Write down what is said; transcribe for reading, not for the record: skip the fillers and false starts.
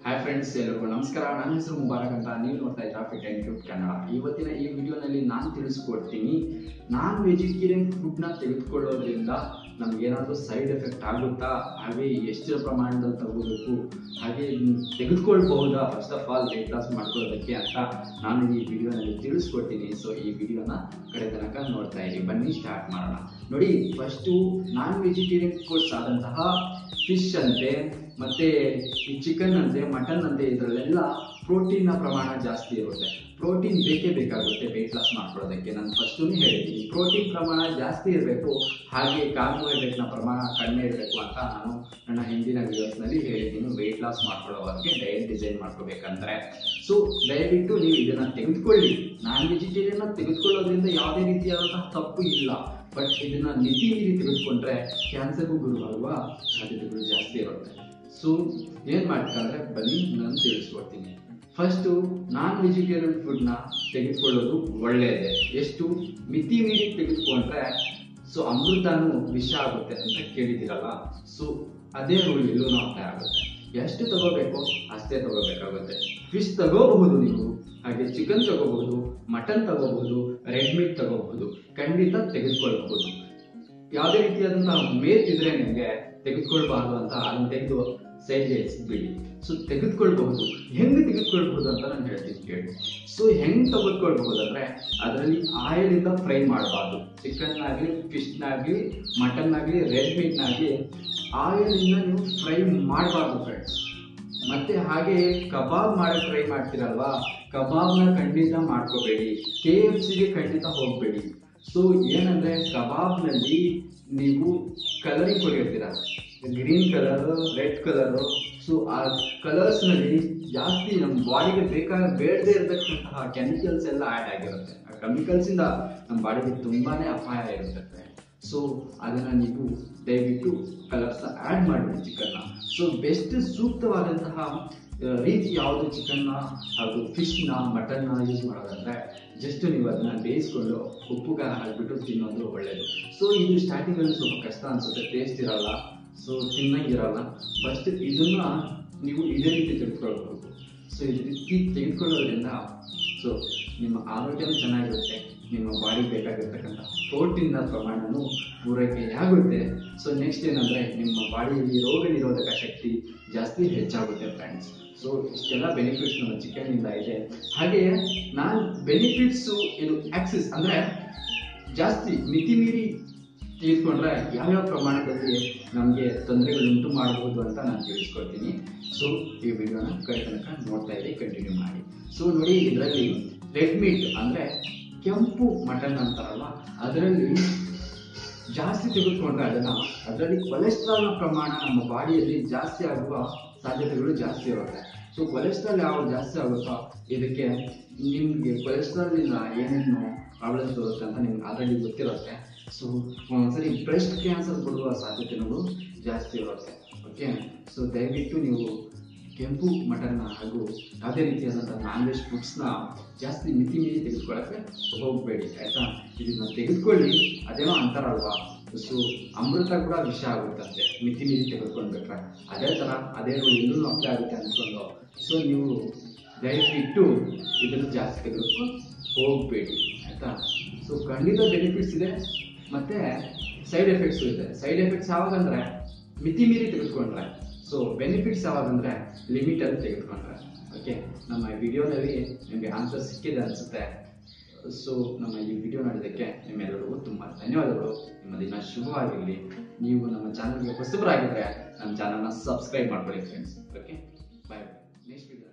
Hi friends, ಎಲ್ಲರಿಗೂ ನಮಸ್ಕಾರ. ನನ್ನ ಹೆಸರು ಮುಬಾರಕ್ ಅಂತ. ನೀವು ನೋಡ್ತಾ ಇದ್ದೀರಾ ಫಿಟ್ ಆ್ಯಂಡ್ ಕ್ಯೂಟ್ ಕನ್ನಡ. ಇವತ್ತಿನ ಈ ವಿಡಿಯೋನಲ್ಲಿ ನಾನು ತಿಳಿಸ್ಕೊಡ್ತೀನಿ, ನಾನ್ ವೆಜಿಟೇರಿಯನ್ ಫುಡ್ನ ತೆಗೆದುಕೊಳ್ಳೋದ್ರಿಂದ ನಮಗೇನಾದರೂ ಸೈಡ್ ಎಫೆಕ್ಟ್ ಆಗುತ್ತಾ, ಹಾಗೆ ಎಷ್ಟರ ಪ್ರಮಾಣದಲ್ಲಿ ತಗೋಬೇಕು, ಹಾಗೆ ತೆಗೆದುಕೊಳ್ಬಹುದಾ first of all weight loss ಮಾಡ್ಕೊಳ್ಳೋದಕ್ಕೆ ಅಂತ ನಾನು ಈ ವಿಡಿಯೋನಲ್ಲಿ ತಿಳಿಸ್ಕೊಡ್ತೀನಿ. ಸೊ ಈ ವಿಡಿಯೋನ ಕಡೆ ತನಕ ನೋಡ್ತಾ ಇರಿ. ಬನ್ನಿ ಸ್ಟಾರ್ಟ್ ಮಾಡೋಣ. ನೋಡಿ, ಫಸ್ಟು ನಾನ್ ವೆಜಿಟೇರಿಯನ್ ಫುಡ್ಸ್ ಆದಂತಹ ಫಿಶ್ ಅಂತೆ, ಮತ್ತೆ ಈ ಚಿಕನ್ ಅಂತೆ, ಮಟನ್ ಅಂತೆ, ಇದರಲ್ಲೆಲ್ಲ ಪ್ರೋಟೀನ್ನ ಪ್ರಮಾಣ ಜಾಸ್ತಿ ಇರುತ್ತೆ. ಪ್ರೋಟೀನ್ ಬೇಕೇ ಬೇಕಾಗುತ್ತೆ ವೆಯ್ಟ್ ಲಾಸ್ ಮಾಡ್ಕೊಳ್ಳೋದಕ್ಕೆ. ನಾನು ಫಸ್ಟೂ ಹೇಳಿದ್ದೀನಿ, ಪ್ರೋಟೀನ್ ಪ್ರಮಾಣ ಜಾಸ್ತಿ ಇರಬೇಕು, ಹಾಗೆ ಕಾರ್ಬೋಹೈಡ್ರೇಟ್ನ ಪ್ರಮಾಣ ಕಡಿಮೆ ಇರಬೇಕು ಅಂತ ನಾನು ನನ್ನ ಹಿಂದಿನ ವಿಡಿಯೋಸ್ನಲ್ಲಿ ಹೇಳಿದ್ದೀನಿ. ವೆಯ್ಟ್ ಲಾಸ್ ಮಾಡ್ಕೊಳ್ಳೋವರೆಗೆ ಡಯಟ್ ಡಿಸೈನ್ ಮಾಡ್ಕೋಬೇಕಂದ್ರೆ ಸೊ ದಯವಿಟ್ಟು ನೀವು ಇದನ್ನು ತೆಗೆದುಕೊಳ್ಳಿ. ನಾನ್ ವೆಜಿಟೇರಿಯನ್ನ ತೆಗೆದುಕೊಳ್ಳೋದ್ರಿಂದ ಯಾವುದೇ ರೀತಿಯಾದಂತಹ ತಪ್ಪು ಇಲ್ಲ. ಬಟ್ ಇದನ್ನ ಮಿತಿ ಮೀರಿ ತೆಗೆದುಕೊಂಡ್ರೆ ಕ್ಯಾನ್ಸರ್ಗೂ ಗುರುವಾಗುವ ಸಾಧ್ಯತೆಗಳು ಜಾಸ್ತಿ ಇರುತ್ತೆ. ಸೊ ಏನ್ ಮಾಡ್ಬೇಕಂದ್ರೆ ಬನ್ನಿ ನಾನು ತಿಳಿಸ್ಕೊಡ್ತೀನಿ. ಫಸ್ಟು ನಾನ್ ವೆಜಿಟೇರಿಯನ್ ಫುಡ್ನ ತೆಗೆದುಕೊಳ್ಳೋದು ಒಳ್ಳೆಯದೇ. ಎಷ್ಟು ಮಿತಿ ಮೀರಿ ತೆಗೆದುಕೊಂಡ್ರೆ ಸೊ ಅಮೃತನೂ ವಿಷ ಆಗುತ್ತೆ ಅಂತ ಕೇಳಿದಿರಲ್ಲ. ಸೊ ಅದೇ ರೂಲ್ ಎಲ್ಲೂ ಅಪ್ಲೈ ಆಗುತ್ತೆ. ಎಷ್ಟು ತಗೋಬೇಕು ಅಷ್ಟೇ ತಗೋಬೇಕಾಗುತ್ತೆ. ಫಿಶ್ ತಗೋಬಹುದು ನೀವು, ಹಾಗೆ ಚಿಕನ್ ತಗೋಬಹುದು, ಮಟನ್ ತಗೋಬಹುದು, ರೆಡ್ ಮೀಟ್ ತಗೋಬಹುದು, ಖಂಡಿತ ತೆಗೆದುಕೊಳ್ಬಹುದು. ಯಾವುದೇ ರೀತಿಯಾದಂತಹ ಮೇತ್ ಇದ್ರೆ ನಿಮಗೆ ತೆಗೆದುಕೊಳ್ಬಾರ್ದು ಅಂತ ಅದನ್ನ ತೆಗೆದು ಸೈಡ್ಗೆ ಎಸ್ಬಿಡಿ. ಸೊ ತೆಗೆದುಕೊಳ್ಬಹುದು. ಹೆಂಗ್ ತೆಗೆದುಕೊಳ್ಬಹುದು ಅಂತ ನಾನು ಹೇಳ್ತೀನಿ ಕೇಳಿ. ಸೊ ಹೆಂಗ್ ತೆಗೆದುಕೊಳ್ಬಹುದು ಅಂದ್ರೆ, ಅದರಲ್ಲಿ ಆಯಿಲ್ ಇಂದ ಫ್ರೈ ಮಾಡಬಾರ್ದು. ಚಿಕನ್ ಆಗಲಿ, ಫಿಶ್ನಾಗ್ಲಿ, ಮಟನ್ ಆಗಲಿ, ರೆಡ್ ಮೀಟ್ನಾಗ್ಲಿ ಆಯಿಲ್ ಇಂದ ನೀವು ಫ್ರೈ ಮಾಡಬಾರ್ದು ಫ್ರೆಂಡ್ಸ್. ಮತ್ತೆ ಹಾಗೆ ಕಬಾಬ್ ಮಾಡಕ್ ಟ್ರೈ ಮಾಡ್ತೀರಲ್ವಾ, ಕಬಾಬ್ನ ಖಂಡಿತ ಮಾಡ್ಕೋಬೇಡಿ. KFCಗೆ ಖಂಡಿತ ಹೋಗ್ಬೇಡಿ. ಸೊ ಏನಂದ್ರೆ, ಕಬಾಬ್ನಲ್ಲಿ ನೀವು ಕಲರಿಂಗ್ ಕೊಟ್ಟಿರ್ತೀರ, green colour, red colour. So ಆ ಕಲರ್ಸ್ ನಲ್ಲಿ ಜಾಸ್ತಿ ನಮ್ಮ ಬಾಡಿಗೆ ಬೇಡದೇ ಇರತಕ್ಕಂತಹ ಕೆಮಿಕಲ್ಸ್ ಎಲ್ಲ ಆ್ಯಡ್ ಆಗಿರುತ್ತೆ. ಆ ಕೆಮಿಕಲ್ಸ್ ಇಂದ ನಮ್ಮ ಬಾಡಿಗೆ ತುಂಬಾನೇ ಅಪಾಯ ಇರುತ್ತೆ. ಸೊ ಅದನ್ನ ನೀವು ದಯವಿಟ್ಟು ಕಲರ್ಸ್ ಆ್ಯಡ್ ಮಾಡಬೇಡಿ ಚಿಕನ್ನ. ಸೊ ಬೆಸ್ಟ್ ಸೂಕ್ತವಾದಂತಹ ರೀತಿ ಯಾವುದು ಚಿಕನ್ನ ಹಾಗೂ ಫಿಶ್ನ, ಮಟನ್ನ ಯೂಸ್ ಮಾಡೋದಂದ್ರೆ, ಜಸ್ಟ್ ನೀವು ಅದನ್ನ ಬೇಯಿಸ್ಕೊಂಡು ಉಪ್ಪು ಖಾರ ಹಾಕ್ಬಿಟ್ಟು ತಿನ್ನೋದು ಒಳ್ಳೆಯದು. ಸೊ ಇದು ಸ್ಟಾರ್ಟಿಂಗಲ್ಲಿ ಸ್ವಲ್ಪ ಕಷ್ಟ ಅನ್ಸುತ್ತೆ, ಟೇಸ್ಟ್ ಇರಲ್ಲ, ಸೊ ತಿನ್ನಂಗಿರಲ್ಲ. ಫಸ್ಟ್ ಇದನ್ನ ನೀವು ಇದೇ ರೀತಿ ತೆಗೆದುಕೊಳ್ಬೇಕು. ಸೊ ಈ ರೀತಿ ತೆಗೆದುಕೊಳ್ಳೋದ್ರಿಂದ ಸೊ ನಿಮ್ಮ ಆರೋಗ್ಯನೂ ಚೆನ್ನಾಗಿರುತ್ತೆ, ನಿಮ್ಮ ಬಾಡಿ ಬೇಕಾಗಿರ್ತಕ್ಕಂಥ ಪ್ರೋಟೀನ್ನ ಪ್ರಮಾಣನೂ ಪೂರೈಕೆ ಆಗುತ್ತೆ. ಸೊ ನೆಕ್ಸ್ಟ್ ಏನಂದರೆ, ನಿಮ್ಮ ಬಾಡಿಯಲ್ಲಿ ರೋಗ ನಿರೋಧಕ ಶಕ್ತಿ ಜಾಸ್ತಿ ಹೆಚ್ಚಾಗುತ್ತೆ ಫ್ರೆಂಡ್ಸ್. ಸೊ ಇಷ್ಟೆಲ್ಲ ಬೆನಿಫಿಟ್ಸ್ ನಮ್ಮ ಚಿಕನ್ನಿಂದ ಇದೆ. ಹಾಗೆಯೇ ನಾನು ಬೆನಿಫಿಟ್ಸು ಇದು ಆಕ್ಸಿಸ್ ಅಂದರೆ ಜಾಸ್ತಿ ಮಿತಿ ಮೀರಿ ತೆಗೆದುಕೊಂಡ್ರೆ ಯಾವ್ಯಾವ ಪ್ರಮಾಣದಲ್ಲಿ ನಮಗೆ ತೊಂದರೆಗಳು ಉಂಟು ಮಾಡಬಹುದು ಅಂತ ನಾನು ತಿಳಿಸ್ಕೊಡ್ತೀನಿ. ಸೊ ಈ ವಿಡಿಯೋನ ಕಡೆ ತನಕ ನೋಡ್ತಾ ಇರಿ, ಕಂಟಿನ್ಯೂ ಮಾಡಿ. ಸೊ ನೋಡಿ, ಇದರಲ್ಲಿ ರೆಡ್ ಮೀಟ್ ಅಂದರೆ ಕೆಂಪು ಮಟನ್ ಅಂತಾರಲ್ವ, ಅದರಲ್ಲಿ ಜಾಸ್ತಿ ತೆಗೆದುಕೊಂಡ್ರೆ ಅದರಲ್ಲಿ ಕೊಲೆಸ್ಟ್ರಾಲ್ನ ಪ್ರಮಾಣ ನಮ್ಮ ಬಾಡಿಯಲ್ಲಿ ಜಾಸ್ತಿ ಆಗುವ ಸಾಧ್ಯತೆಗಳು ಜಾಸ್ತಿ ಇರುತ್ತೆ. ಸೊ ಕೊಲೆಸ್ಟ್ರಾಲ್ ಯಾವಾಗ ಜಾಸ್ತಿ ಆಗುತ್ತೋ ಇದಕ್ಕೆ ನಿಮಗೆ ಕೊಲೆಸ್ಟ್ರಾಲಿಂದ ಏನೇನು ಪ್ರಾಬ್ಲಮ್ಸ್ ಬರುತ್ತೆ ಅಂತ ನಿಮ್ಗೆ ಆಲ್ರೆಡಿ ಗೊತ್ತಿರುತ್ತೆ. ಸೊ ಒಂದ್ಸರಿ ಬ್ರೆಸ್ಟ್ ಕ್ಯಾನ್ಸರ್ ಬರುವ ಸಾಧ್ಯತೆಗಳು ಜಾಸ್ತಿ ಇರುತ್ತೆ. ಓಕೆ, ಸೊ ದಯವಿಟ್ಟು ನೀವು ಕೆಂಪು ಮಟನ್ನ ಹಾಗೂ ಯಾವುದೇ ರೀತಿಯಾದಂಥ ನಾನ್ ವೆಜ್ ಫುಡ್ಸ್ನ ಜಾಸ್ತಿ ಮಿತಿ ಮೀರಿ ತೆಗೆದುಕೊಳ್ಳೋಕ್ಕೆ ಹೋಗಬೇಡಿ, ಆಯಿತಾ? ಇದನ್ನ ತೆಗೆದುಕೊಳ್ಳಿ, ಅದೇನೋ ಅಂತಾರಲ್ವಾ, ಸೊ ಅಮೃತ ಕೂಡ ವಿಷ ಆಗುತ್ತಂತೆ ಮಿತಿ ಮೀರಿ ತೆಗೆದುಕೊಂಡ್ಬಿಟ್ರೆ. ಅದೇ ಥರ ಅದೇ ರೂಲ್ ಎಲ್ಲೂ ಅಪ್ಲೈ ಆಗುತ್ತೆ ಅಂದ್ಕೊಂಡು ಸೊ ನೀವು ದಯವಿಟ್ಟು ಇದನ್ನು ಜಾಸ್ತಿ ತೆಗೆದುಕೊಂಡು ಹೋಗಬೇಡಿ, ಆಯಿತಾ? ಸೊ ಖಂಡಿತ ಬೆನಿಫಿಟ್ಸ್ ಇದೆ, ಮತ್ತು ಸೈಡ್ ಎಫೆಕ್ಟ್ಸು ಇದೆ. ಸೈಡ್ ಎಫೆಕ್ಟ್ಸ್ ಯಾವಾಗಂದರೆ ಮಿತಿ ಮೀರಿ ತೆಗೆದುಕೊಂಡ್ರೆ, ಸೊ ಬೆನಿಫಿಟ್ಸ್ ಯಾವಾಗಂದರೆ ಲಿಮಿಟಲ್ಲಿ ತೆಗೆದುಕೊಂಡ್ರೆ. ಓಕೆ, ನಮ್ಮ ವಿಡಿಯೋನಲ್ಲಿ ನಿಮಗೆ ಆನ್ಸರ್ ಸಿಕ್ಕಿದೆ ಅನಿಸುತ್ತೆ. ಸೊ ನಮ್ಮ ಈ ವಿಡಿಯೋ ನೋಡಿದ್ದಕ್ಕೆ ನಿಮ್ಮೆಲ್ಲರಿಗೂ ತುಂಬ ಧನ್ಯವಾದಗಳು. ನಿಮ್ಮ ದಿನ ಶುಭವಾಗಿರಲಿ. ನೀವು ನಮ್ಮ ಚಾನಲ್ಗೆ ಹೊಸಬರಾಗಿದ್ದರೆ ನಮ್ಮ ಚಾನಲ್ನ ಸಬ್ಸ್ಕ್ರೈಬ್ ಮಾಡ್ಕೊಳ್ಳಿ friends. Okay, bye. Next video